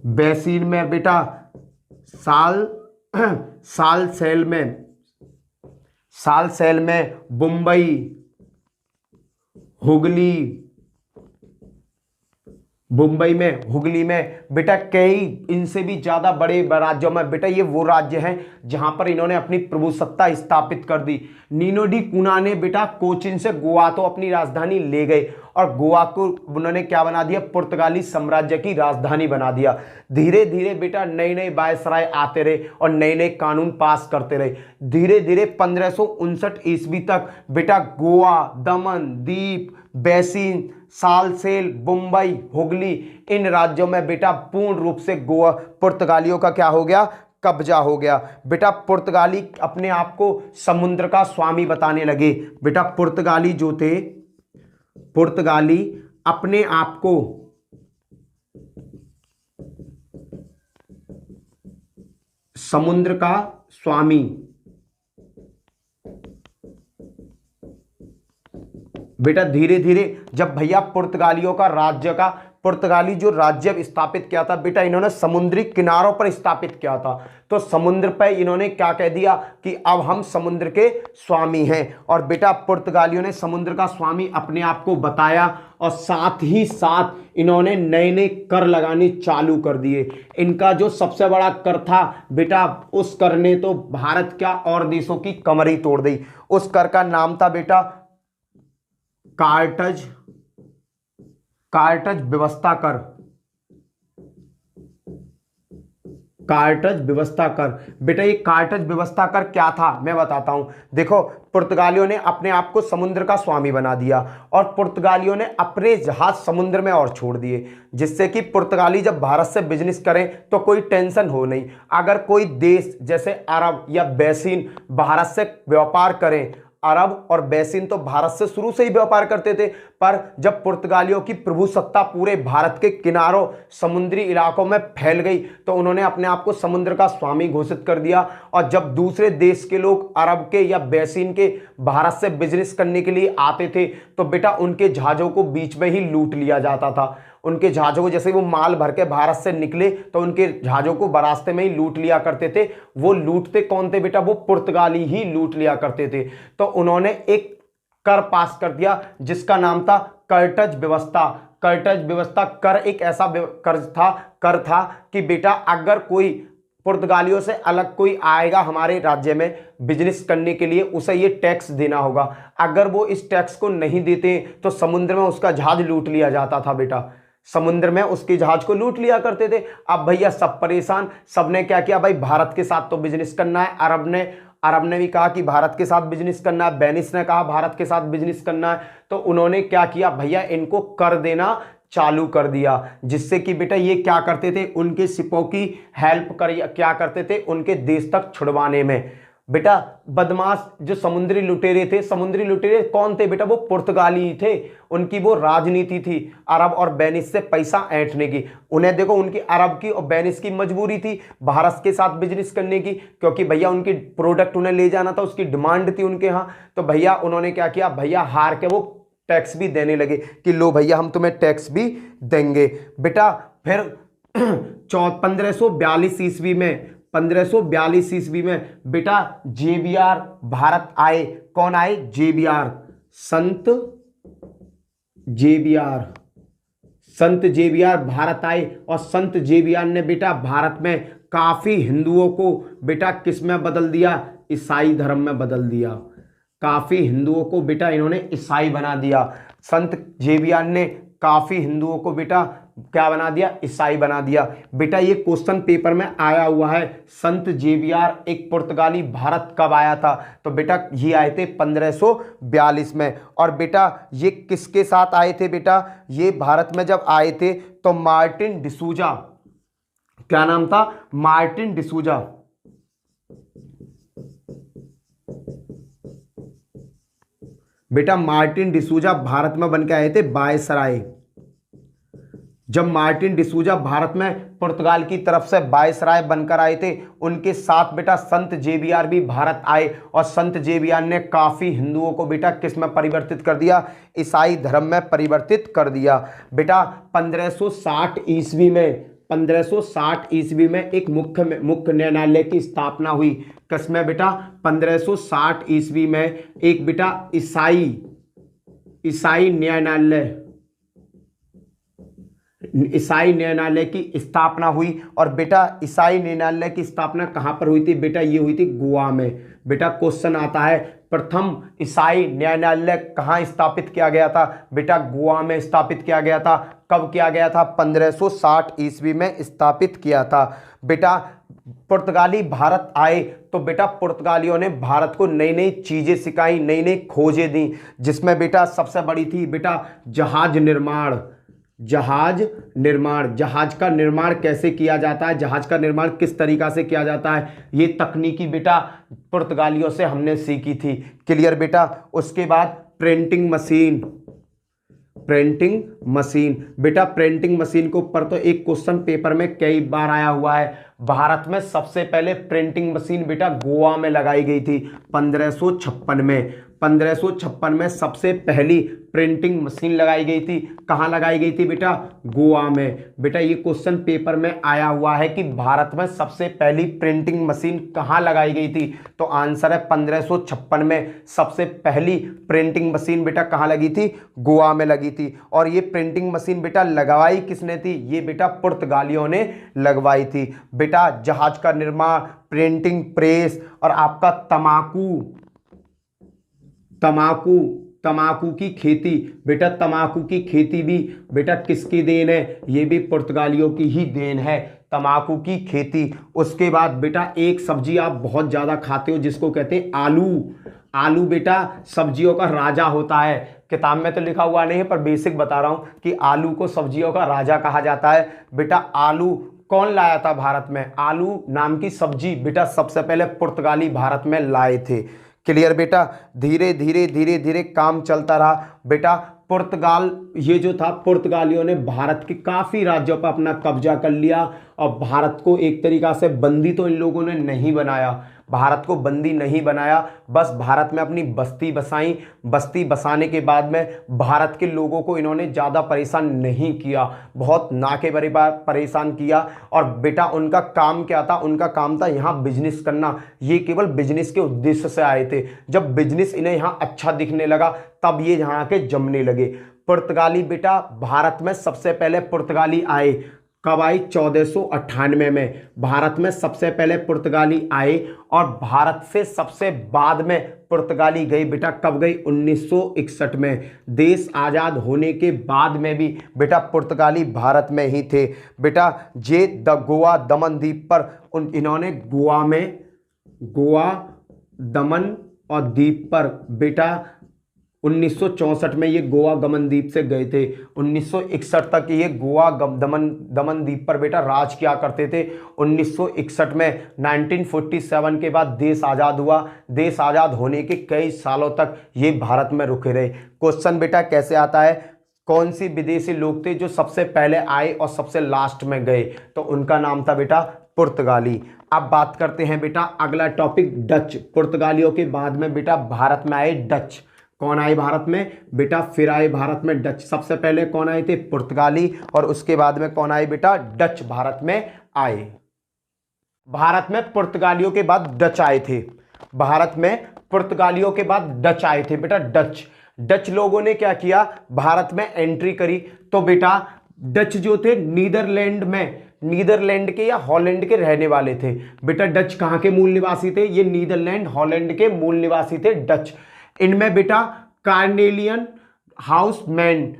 बैसीन में बेटा सालसेल में, मुंबई, हुगली में बेटा कई इनसे भी ज्यादा बड़े राज्यों में बेटा ये वो राज्य हैं जहां पर इन्होंने अपनी प्रभुसत्ता स्थापित कर दी। नीनो डी कूना ने बेटा कोचीन से गोवा तो अपनी राजधानी ले गए और गोवा को उन्होंने क्या बना दिया? पुर्तगाली साम्राज्य की राजधानी बना दिया। धीरे धीरे बेटा नए नए वायसराय आते रहे और नए नए कानून पास करते रहे। धीरे धीरे 1559 ईस्वी तक बेटा गोवा, दमन, दीप, बैसीन, सालसेल, मुंबई, हुगली, इन राज्यों में बेटा पूर्ण रूप से गोवा पुर्तगालियों का क्या हो गया? कब्जा हो गया। बेटा पुर्तगाली अपने आप को समुद्र का स्वामी बताने लगे। बेटा पुर्तगाली जो थे, पुर्तगाली अपने आप को समुद्र का स्वामी, बेटा धीरे धीरे जब भैया पुर्तगालियों का राज्य का, पुर्तगाली जो राज्य स्थापित किया था बेटा इन्होंने समुद्री किनारों पर स्थापित किया था। तो समुद्र पर इन्होंने क्या कह दिया कि अब हम समुद्र के स्वामी हैं। और बेटा पुर्तगालियों ने समुद्र का स्वामी अपने आप को बताया और साथ ही साथ इन्होंने नए नए कर लगाने चालू कर दिए। इनका जो सबसे बड़ा कर था बेटा, उस कर ने तो भारत क्या और देशों की कमर ही तोड़ दी। उस कर का नाम था बेटा कार्टज व्यवस्था कर। कार्टज व्यवस्था कर। बेटा ये कार्टज व्यवस्था कर क्या था मैं बताता हूं। देखो पुर्तगालियों ने अपने आप को समुद्र का स्वामी बना दिया और पुर्तगालियों ने अपने जहाज समुद्र में और छोड़ दिए, जिससे कि पुर्तगाली जब भारत से बिजनेस करें तो कोई टेंशन हो नहीं। अगर कोई देश जैसे अरब या बैसीन भारत से व्यापार करें, अरब और बैसीन तो भारत से शुरू से ही व्यापार करते थे, पर जब पुर्तगालियों की प्रभुसत्ता पूरे भारत के किनारों समुद्री इलाकों में फैल गई तो उन्होंने अपने आप को समुद्र का स्वामी घोषित कर दिया। और जब दूसरे देश के लोग अरब के या बैसीन के भारत से बिजनेस करने के लिए आते थे तो बेटा उनके जहाज़ों को बीच में ही लूट लिया जाता था। उनके जहाज़ों को, जैसे वो माल भर के भारत से निकले तो उनके जहाज़ों को रास्ते में ही लूट लिया करते थे। वो लूटते कौन थे बेटा? वो पुर्तगाली ही लूट लिया करते थे। तो उन्होंने एक कर पास कर दिया जिसका नाम था कर्टज व्यवस्था। कर्टज व्यवस्था कर एक ऐसा कर था कि बेटा अगर कोई पुर्तगालियों से अलग कोई आएगा हमारे राज्य में बिजनेस करने के लिए, उसे ये टैक्स देना होगा। अगर वो इस टैक्स को नहीं देते तो समुद्र में उसका जहाज लूट लिया जाता था बेटा, समुद्र में उसके जहाज को लूट लिया करते थे। अब भैया सब परेशान, सबने क्या किया भाई, भारत के साथ तो बिजनेस करना है। अरब ने भी कहा कि भारत के साथ बिजनेस करना है, वेनिस ने कहा भारत के साथ बिजनेस करना है। तो उन्होंने क्या किया भैया, इनको कर देना चालू कर दिया, जिससे कि बेटा ये क्या करते थे, उनके सिपों की हेल्प क्या करते थे, उनके देश तक छुड़वाने में। बेटा बदमाश जो समुद्री लुटेरे थे, समुद्री लुटेरे कौन थे बेटा, वो पुर्तगाली थे। उनकी वो राजनीति थी अरब और वेनिस से पैसा ऐंठने की। उन्हें देखो, उनकी अरब की और वेनिस की मजबूरी थी भारत के साथ बिजनेस करने की, क्योंकि भैया उनकी प्रोडक्ट उन्हें ले जाना था, उसकी डिमांड थी उनके यहाँ। तो भैया उन्होंने क्या किया, भैया हार के वो टैक्स भी देने लगे कि लो भैया हम तुम्हें टैक्स भी देंगे। बेटा फिर 1542 ईस्वी में 1542 ईस्वी में बेटा जेबीआर भारत आए। कौन आए, जेबीआर, संत जेबीआर भारत आए। और संत जेबीआर ने बेटा भारत में काफी हिंदुओं को बेटा किस में बदल दिया, ईसाई धर्म में बदल दिया। काफी हिंदुओं को बेटा इन्होंने ईसाई बना दिया। संत जेबियार ने काफी हिंदुओं को बेटा क्या बना दिया, ईसाई बना दिया। बेटा ये क्वेश्चन पेपर में आया हुआ है, संत जेबियार एक पुर्तगाली भारत कब आया था, तो बेटा ये आए थे 1542 में। और बेटा ये किसके साथ आए थे बेटा, ये भारत में जब आए थे तो मार्टिन डिसूजा, क्या नाम था, मार्टिन डिसूजा। बेटा मार्टिन डिसूजा भारत में बन के आए थे वायसराय। जब मार्टिन डिसूजा भारत में पुर्तगाल की तरफ से वायसराय बनकर आए थे, उनके साथ बेटा संत जेबियार भी भारत आए। और संत जेबियार ने काफी हिंदुओं को बेटा किस में परिवर्तित कर दिया, ईसाई धर्म में परिवर्तित कर दिया। बेटा 1560 ईस्वी में 1560 ईस्वी में एक मुख्य न्यायालय की स्थापना हुई। किसमें बेटा, 1560 ईस्वी में एक बेटा ईसाई न्यायालय की स्थापना हुई। और बेटा ईसाई न्यायालय की स्थापना कहां पर हुई थी बेटा, ये हुई थी गोवा में। बेटा क्वेश्चन आता है, प्रथम ईसाई न्यायालय कहां स्थापित किया गया था, बेटा गोवा में स्थापित किया गया था। कब किया गया था, 1560 ईस्वी में स्थापित किया था। बेटा पुर्तगाली भारत आए तो बेटा पुर्तगालियों ने भारत को नई नई चीजें सिखाई, नई नई खोजें दी, जिसमें बेटा सबसे बड़ी थी बेटा जहाज निर्माण। जहाज का निर्माण कैसे किया जाता है, जहाज का निर्माण किस तरीका से किया जाता है, ये तकनीकी बेटा पुर्तगालियों से हमने सीखी थी। क्लियर बेटा। उसके बाद प्रिंटिंग मशीन। बेटा प्रिंटिंग मशीन के ऊपर तो एक क्वेश्चन पेपर में कई बार आया हुआ है। भारत में सबसे पहले प्रिंटिंग मशीन बेटा गोवा में लगाई गई थी 1556 में। 1556 में सबसे पहली प्रिंटिंग मशीन लगाई गई थी। कहाँ लगाई गई थी बेटा, गोवा में। बेटा ये क्वेश्चन पेपर में आया हुआ है कि भारत में सबसे पहली प्रिंटिंग मशीन कहाँ लगाई गई थी, तो आंसर है 1556 में सबसे पहली प्रिंटिंग मशीन बेटा कहाँ लगी थी, गोवा में लगी थी। और ये प्रिंटिंग मशीन बेटा लगवाई किसने थी, ये बेटा पुर्तगालियों ने लगवाई थी। बेटा जहाज का निर्माण, प्रिंटिंग प्रेस और आपका तमाकू की खेती। बेटा तमाकू की खेती भी बेटा किसकी देन है, ये भी पुर्तगालियों की ही देन है, तमाकू की खेती। उसके बाद बेटा एक सब्जी आप बहुत ज्यादा खाते हो जिसको कहते हैं आलू। आलू बेटा सब्जियों का राजा होता है। किताब में तो लिखा हुआ नहीं है पर बेसिक बता रहा हूं कि आलू को सब्जियों का राजा कहा जाता है। बेटा आलू कौन लाया था भारत में, आलू नाम की सब्जी बेटा सबसे पहले पुर्तगाली भारत में लाए थे। क्लियर बेटा। धीरे धीरे काम चलता रहा बेटा। पुर्तगाल ये जो था, पुर्तगालियों ने भारत के काफी राज्यों पर अपना कब्जा कर लिया और भारत को एक तरीका से बंदी तो इन लोगों ने नहीं बनाया, भारत को बंदी नहीं बनाया, बस भारत में अपनी बस्ती बसाई। बस्ती बसाने के बाद में भारत के लोगों को इन्होंने ज़्यादा परेशान नहीं किया, बहुत ना के बराबर परेशान किया। और बेटा उनका काम क्या था? उनका काम था यहाँ बिजनेस करना। ये केवल बिजनेस के उद्देश्य से आए थे। जब बिजनेस इन्हें यहाँ अच्छा दिखने लगा तब ये यहाँ के जमने लगे। पुर्तगाली बेटा भारत में सबसे पहले पुर्तगाली आए। कब आई? 1498 में भारत में सबसे पहले पुर्तगाली आए और भारत से सबसे बाद में पुर्तगाली गई। बेटा कब गई? 1961 में। देश आज़ाद होने के बाद में भी बेटा पुर्तगाली भारत में ही थे। बेटा ये गोवा दमन द्वीप पर इन्होंने गोवा दमन और द्वीप पर बेटा 1964 में ये गोवा दमन द्वीप से गए थे। 1961 तक ये गोवा दमन द्वीप पर बेटा राज किया करते थे। 1961 में 1947 के बाद देश आज़ाद हुआ। देश आज़ाद होने के कई सालों तक ये भारत में रुके रहे। क्वेश्चन बेटा कैसे आता है? कौन सी विदेशी लोग थे जो सबसे पहले आए और सबसे लास्ट में गए? तो उनका नाम था बेटा पुर्तगाली। अब बात करते हैं बेटा अगला टॉपिक डच। पुर्तगालियों के बाद में बेटा भारत में आए डच। कौन आए भारत में? बेटा फिर आए भारत में डच। सबसे पहले कौन आए थे? पुर्तगाली। और उसके बाद में कौन आए बेटा? डच भारत में आए। भारत में पुर्तगालियों के बाद डच आए थे। भारत में पुर्तगालियों के बाद डच आए थे बेटा डच। डच लोगों ने क्या किया? भारत में एंट्री करी। तो बेटा डच जो थे नीदरलैंड के या हॉलैंड के रहने वाले थे। बेटा डच कहाँ के मूल निवासी थे? ये नीदरलैंड हॉलैंड के मूल निवासी थे डच। इनमें बेटा कार्नेलियन हाउसमैन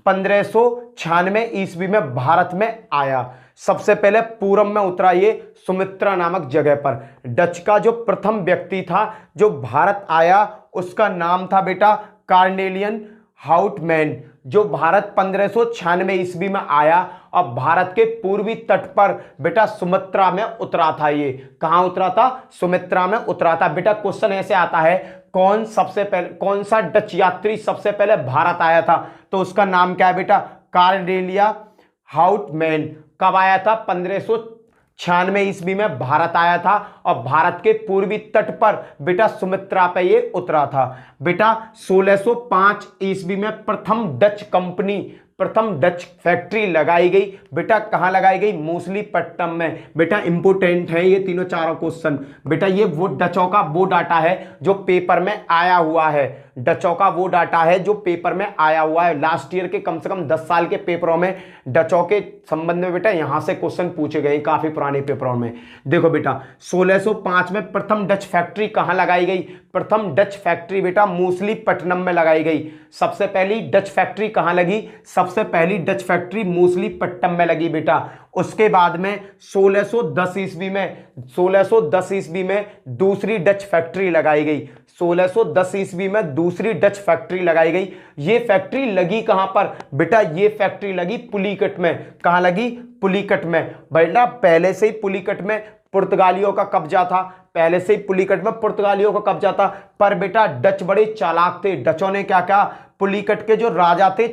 1596 ईस्वी में भारत में आया। सबसे पहले पूरब में उतरा ये सुमित्रा नामक जगह पर। डच का जो प्रथम व्यक्ति था जो भारत आया उसका नाम था बेटा कार्नेलियन हाउटमैन, जो भारत 1596 ईस्वी में आया और भारत के पूर्वी तट पर बेटा सुमित्रा में उतरा था। ये कहां उतरा था? सुमित्रा में उतरा था। बेटा क्वेश्चन ऐसे आता है कौन सा डच यात्री सबसे पहले भारत आया था? तो उसका नाम क्या है बेटा? Cornelia Houtman. कब आया था? 1596 ईस्वी में भारत आया था और भारत के पूर्वी तट पर बेटा सुमित्रा पे ये उतरा था। बेटा 1605 ईस्वी में प्रथम डच फैक्ट्री लगाई गई। बेटा कहां लगाई गई? मूसलीपट्टनम में। बेटा इंपोर्टेंट है ये तीनों चारों क्वेश्चन। बेटा ये वो डचों का वो डाटा है जो पेपर में आया हुआ है। डचों का वो डाटा है जो पेपर में आया हुआ है। लास्ट ईयर के कम से कम 10 साल के पेपरों में डचों के संबंध में बेटा यहां से क्वेश्चन पूछे गए, काफी पुराने पेपरों में। देखो बेटा 1605 में प्रथम डच फैक्ट्री कहां लगाई गई? प्रथम डच फैक्ट्री बेटा मूसलीपट्टनम में लगाई गई। सबसे पहली डच फैक्ट्री कहां लगी? सबसे पहली डच फैक्ट्री मूसलीपट्टनम में लगी बेटा। उसके बाद में 1610 ईस्वी में दूसरी डच फैक्ट्री लगाई गई। 1610 ईस्वी में दूसरी डच फैक्ट्री लगाई गई। ये फैक्ट्री लगी कहां पर? बेटा ये फैक्ट्री लगी पुलिकट में। कहां लगी? पुलिकट में। बेटा पहले से ही पुलिकट में पुर्तगालियों का कब्जा था। पहले से ही पुलिकट में पुर्तगालियों का कब्जा था। पर बेटा डच बड़े चालाक थे। डचों ने क्या कहा? पुलिकट के जो राजा थे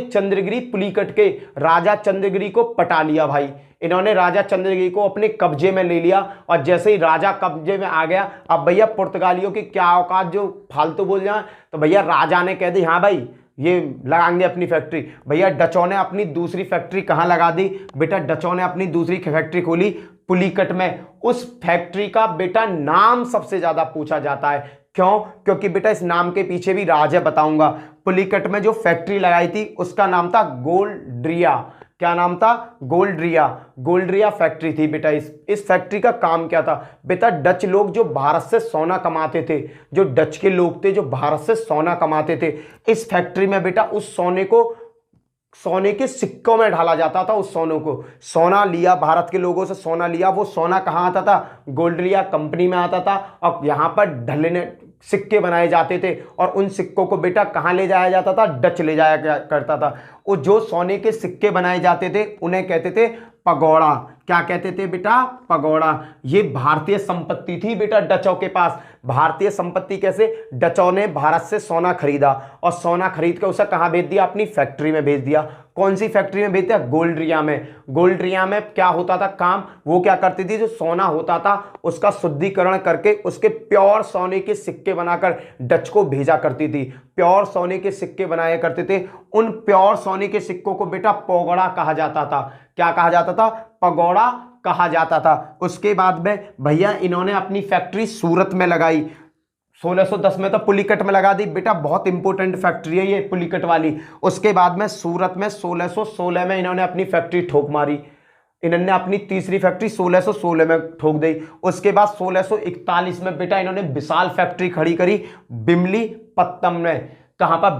चंद्रगिरी पुलिकट के राजा चंद्रगिरी को पटा लिया भाई। इन्होंने राजा चंद्रगिरी को अपने कब्जे में ले लिया और जैसे ही राजा कब्जे में आ गया, अब भैया पुर्तगालियों की क्या औकात जो फालतू बोल जाए। तो भैया राजा ने कह दी हाँ भाई ये लगाएंगे अपनी फैक्ट्री। भैया डचों ने अपनी दूसरी फैक्ट्री कहां लगा दी? बेटा डचों ने अपनी दूसरी फैक्ट्री खोली पुलिकट में। उस फैक्ट्री का बेटा नाम सबसे ज्यादा पूछा जाता है। क्यों? क्योंकि बेटा इस नाम के पीछे भी राज है, बताऊंगा। पुलिकट में जो फैक्ट्री लगाई थी उसका नाम था गोल्ड्रिया। क्या नाम था? गोल्ड्रिया फैक्ट्री थी बेटा। इस फैक्ट्री का काम क्या था? बेटा डच लोग जो भारत से सोना कमाते थे, जो डच के लोग थे जो भारत से सोना कमाते थे, इस फैक्ट्री में बेटा उस सोने के सिक्कों में ढाला जाता था। उस सोना लिया, भारत के लोगों से सोना लिया। वो सोना कहाँ आता था? गोल्ड्रिया कंपनी में आता था और यहाँ पर ढलने सिक्के बनाए जाते थे और उन सिक्कों को बेटा कहाँ ले जाया जाता था? डच ले जाया करता था। वो जो सोने के सिक्के बनाए जाते थे उन्हें कहते थे पगोड़ा। क्या कहते थे बेटा? पगोड़ा। ये भारतीय संपत्ति थी बेटा डचों के पास। भारतीय संपत्ति कैसे? डचों ने भारत से सोना खरीदा और सोना खरीद कर उसे कहां भेज दिया? अपनी फैक्ट्री में भेज दिया। कौन सी फैक्ट्री में भेजते हैं? गोल्डरिया में। गोल्डरिया में क्या होता था काम? वो क्या करती थी, जो सोना होता था उसका शुद्धिकरण करके उसके प्योर सोने के सिक्के बनाकर डच को भेजा करती थी। प्योर सोने के सिक्के बनाया करते थे। उन प्योर सोने के सिक्कों को बेटा पगोड़ा कहा जाता था। क्या कहा जाता था? पगोड़ा कहा जाता था। उसके बाद में भैया इन्होंने अपनी फैक्ट्री सूरत में लगाई। 1610 में तो पुलिकट में लगा दी बेटा, बहुत इंपॉर्टेंट फैक्ट्री है ये पुलिकट वाली। उसके बाद में सूरत में 1616 में इन्होंने अपनी फैक्ट्री ठोक मारी। इन्होंने अपनी तीसरी फैक्ट्री 1616 में ठोक दी। उसके बाद 1641 में बेटा इन्होंने विशाल फैक्ट्री खड़ी करी बिमली पत्तनम में। कहां पर?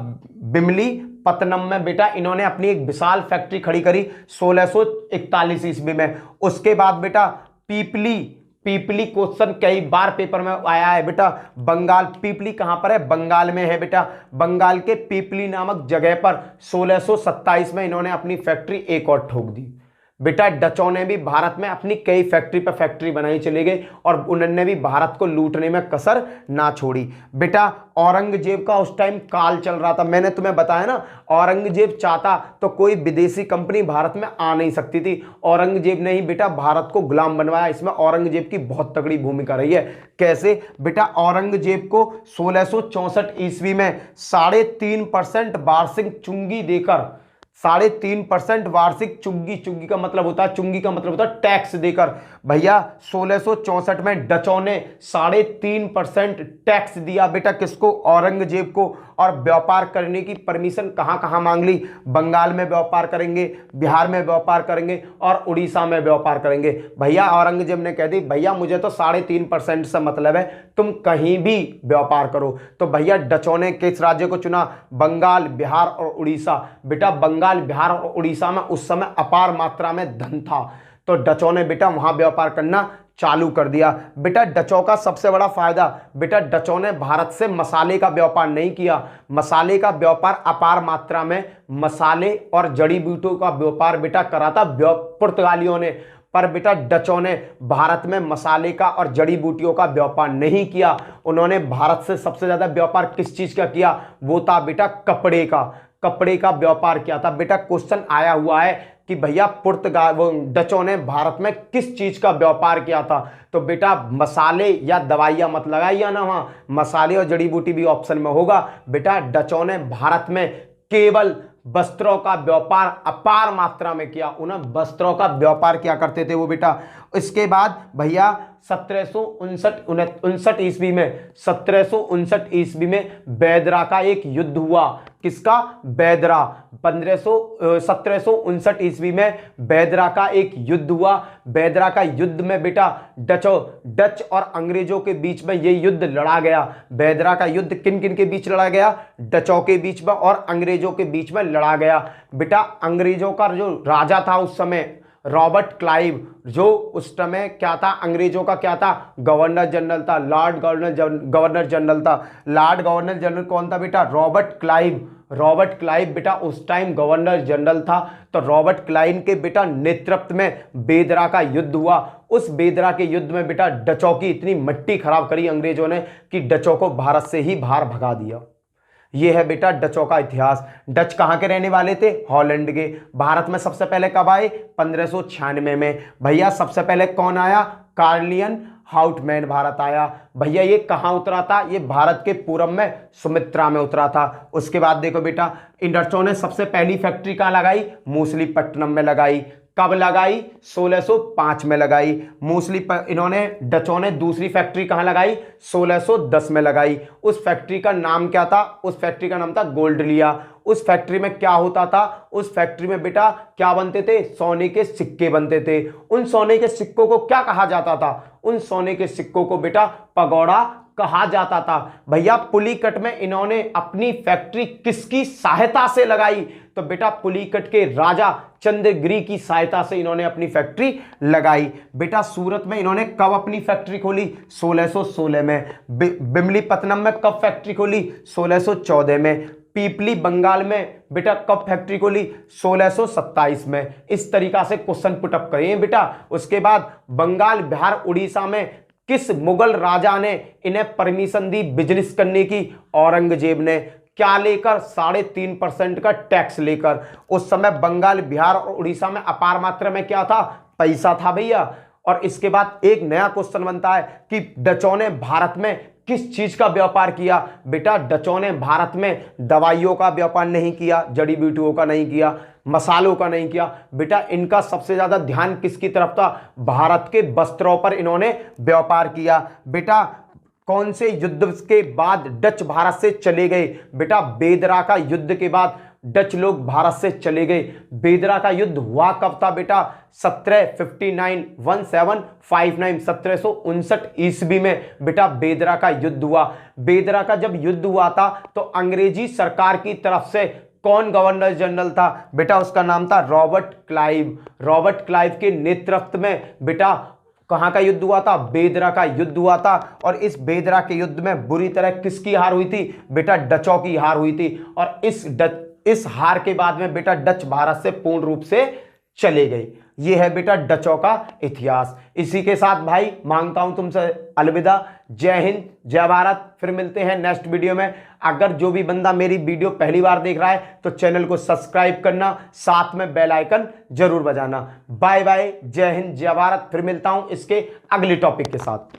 बिमली पत्तनम में बेटा इन्होंने अपनी एक विशाल फैक्ट्री खड़ी करी 1641 ईस्वी में। उसके बाद बेटा पीपली क्वेश्चन कई बार पेपर में आया है बेटा। बंगाल, पीपली कहां पर है? बंगाल में है बेटा। बंगाल के पीपली नामक जगह पर 1627 में इन्होंने अपनी फैक्ट्री एक और ठोक दी। बेटा डचों ने भी भारत में अपनी कई फैक्ट्री पर फैक्ट्री बनाई चले गए और उन्होंने भी भारत को लूटने में कसर ना छोड़ी। बेटा औरंगजेब का उस टाइम काल चल रहा था, मैंने तुम्हें बताया ना, औरंगजेब चाहता तो कोई विदेशी कंपनी भारत में आ नहीं सकती थी। औरंगजेब ने ही बेटा भारत को गुलाम बनवाया। इसमें औरंगजेब की बहुत तगड़ी भूमिका रही है। कैसे? बेटा औरंगजेब को 1664 ईस्वी में 3.5% वार्षिक चुंगी देकर, 3.5% वार्षिक चुंगी का मतलब होता है, चुंगी का मतलब होता है टैक्स देकर। भैया 1664 में डचों ने 3.5% टैक्स दिया बेटा किसको? औरंगजेब को। और व्यापार करने की परमिशन कहां कहां मांग ली? बंगाल में व्यापार करेंगे, बिहार में व्यापार करेंगे और उड़ीसा में व्यापार करेंगे। भैया औरंगजेब ने कह दी भैया मुझे तो 3.5% से मतलब है, तुम कहीं भी व्यापार करो। तो भैया डचों ने किस राज्य को चुना? बंगाल, बिहार और उड़ीसा। बेटा बंगाल, बिहार और उड़ीसा में उस समय अपार मात्रा में धन था, तो डचों ने बेटा वहां व्यापार करना चालू कर दिया। बेटा डचों का सबसे बड़ा फायदा, बेटा डचों ने भारत से मसाले का व्यापार नहीं किया। मसाले का व्यापार अपार मात्रा में मसाले और जड़ी बूटियों का व्यापार बेटा करा था पुर्तगालियों ने। पर बेटा डचों ने भारत में मसाले का और जड़ी बूटियों का व्यापार नहीं किया। उन्होंने भारत से सबसे ज्यादा व्यापार किस चीज का किया? वो था बेटा कपड़े का। कपड़े का व्यापार किया था। बेटा क्वेश्चन आया हुआ है कि भैया डचों ने भारत में किस चीज का व्यापार किया था? तो बेटा मसाले या दवाइयां मत लगाइए ना, वहां मसाले और जड़ी बूटी भी ऑप्शन में होगा। बेटा डचों ने भारत में केवल वस्त्रों का व्यापार अपार मात्रा में किया। उन्हें वस्त्रों का व्यापार क्या करते थे वो बेटा। इसके बाद भैया 1759 ईस्वी में 1759 ईस्वी में बेदरा का एक युद्ध हुआ। किसका? बेदरा। 1759 ईस्वी में बेदरा का एक युद्ध हुआ। बेदरा का युद्ध में बेटा डच और अंग्रेजों के बीच में यह युद्ध लड़ा गया। बेदरा का युद्ध किन किन के बीच लड़ा गया? डचों के बीच में और अंग्रेजों के बीच में लड़ा गया। बेटा अंग्रेजों का जो राजा था उस समय रॉबर्ट क्लाइव, जो उस समय क्या था? अंग्रेजों का क्या था? गवर्नर जनरल था, लॉर्ड गवर्नर जनरल था। लॉर्ड गवर्नर जनरल कौन था बेटा? Robert Clive. रॉबर्ट क्लाइव बेटा उस टाइम गवर्नर जनरल था। तो रॉबर्ट क्लाइव के बेटा नेतृत्व में बेदरा का युद्ध हुआ। उस बेदरा के युद्ध में बेटा डचों की इतनी मिट्टी खराब करी अंग्रेजों ने कि डचों को भारत से ही बाहर भगा दिया। यह है बेटा डचों का इतिहास। डच कहां के रहने वाले थे? हॉलैंड के। भारत में सबसे पहले कब आए? 1596 में। भैया सबसे पहले कौन आया? कार्लियन हाउटमैन भारत आया। भैया ये कहां उतरा था? ये भारत के पूरब में सुमित्रा में उतरा था। उसके बाद देखो बेटा इन डचों ने सबसे पहली फैक्ट्री कहां लगाई? मूसलीपट्टनम में लगाई। कब लगाई? 1605 में लगाई। इन्होंने डचों ने दूसरी फैक्ट्री कहां लगाई? 1610 में लगाई। उस फैक्ट्री का नाम क्या था? उस फैक्ट्री का नाम था गोल्डलिया। उस फैक्ट्री में क्या होता था? उस फैक्ट्री में बेटा क्या बनते थे? सोने के सिक्के बनते थे। उन सोने के सिक्कों को क्या कहा जाता था? उन सोने के सिक्कों को बेटा पगोड़ा कहा जाता था। भैया पुलिकट में इन्होंने अपनी फैक्ट्री किसकी सहायता से लगाई? तो बेटा पुलिकट के राजा चंद्रगिरी की सहायता से इन्होंने अपनी फैक्ट्री लगाई। बेटा सूरत में इन्होंने कब अपनी फैक्ट्री खोली? 1616 में। बिमलीपत्तनम में कब फैक्ट्री खोली? 1614 में। पीपली बंगाल में बेटा कब फैक्ट्री खोली? 1627 में। इस तरीका से क्वेश्चन पुटअप करिए बेटा। उसके बाद बंगाल, बिहार, उड़ीसा में किस मुगल राजा ने इन्हें परमिशन दी बिजनेस करने की? औरंगजेब ने। क्या लेकर? 3.5% का टैक्स लेकर। उस समय बंगाल, बिहार और उड़ीसा में अपार मात्रा में क्या था? पैसा था भैया। और इसके बाद एक नया क्वेश्चन बनता है कि डचों ने भारत में किस चीज का व्यापार किया? बेटा डचों ने भारत में दवाइयों का व्यापार नहीं किया, जड़ी बूटियों का नहीं किया, मसालों का नहीं किया। बेटा इनका सबसे ज्यादा ध्यान किसकी तरफ था? भारत के वस्त्रों पर इन्होंने व्यापार किया। बेटा कौन से युद्ध के बाद डच भारत से चले गए? बेटा बेदरा का युद्ध के बाद डच लोग भारत से चले गए। बेदरा का युद्ध हुआ कब था बेटा? 1759 ईस्वी में बेटा बेदरा का युद्ध हुआ। बेदरा का जब युद्ध हुआ था तो अंग्रेजी सरकार की तरफ से कौन गवर्नर जनरल था? बेटा उसका नाम था रॉबर्ट क्लाइव। रॉबर्ट क्लाइव के नेतृत्व में बेटा कहां का युद्ध हुआ था? बेदरा का युद्ध हुआ था। और इस बेदरा के युद्ध में बुरी तरह किसकी हार हुई थी? बेटा डचों की हार हुई थी। और इस हार के बाद में बेटा डच भारत से पूर्ण रूप से चले गए। यह है बेटा डचों का इतिहास। इसी के साथ भाई मांगता हूं तुमसे अलविदा। जय हिंद, जय भारत। फिर मिलते हैं नेक्स्ट वीडियो में। अगर जो भी बंदा मेरी वीडियो पहली बार देख रहा है तो चैनल को सब्सक्राइब करना, साथ में बेल आइकन जरूर बजाना। बाय बाय, जय हिंद, जय भारत। फिर मिलता हूं इसके अगले टॉपिक के साथ।